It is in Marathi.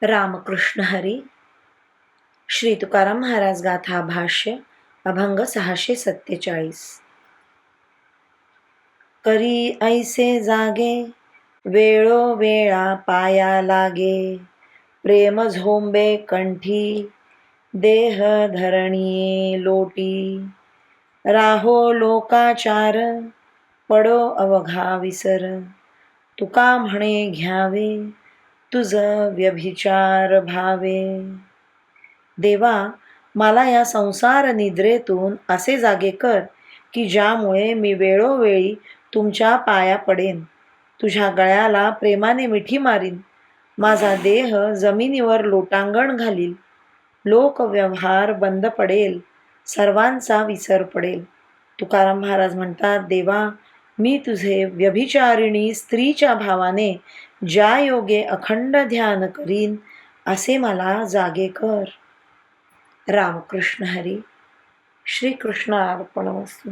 रामकृष्ण हरी. श्री तुकाराम महाराज गाथा भाष्य अभंग 647. करी ऐसे जागे वेळोवेळा पाया लागे, प्रेम झोंबे कंठी देह धरणिये लोटी. राहो लोकाचार पडो अवघा विसर, तुका म्हणे घ्यावे तुझ व्यभिचार भावे. देवा, मला या संसार निद्रेतून असे जागे कर की ज्यामुळे मी वेळोवेळी तुमच्या पाया पडेन, तुझ्या गळ्याला प्रेमाने मिठी मारीन, माझा देह जमिनीवर लोटांगण घालील, लोकव्यवहार बंद पडेल, सर्वांचा विसर पडेल. तुकाराम महाराज म्हणतात, देवा, मी तुझे व्यभिचारिणी स्त्रीच्या भावाने ज्या योगे अखंड ध्यान करीन असे मला जागे कर. रामकृष्ण हरी. श्री कृष्ण अर्पणमस्तु.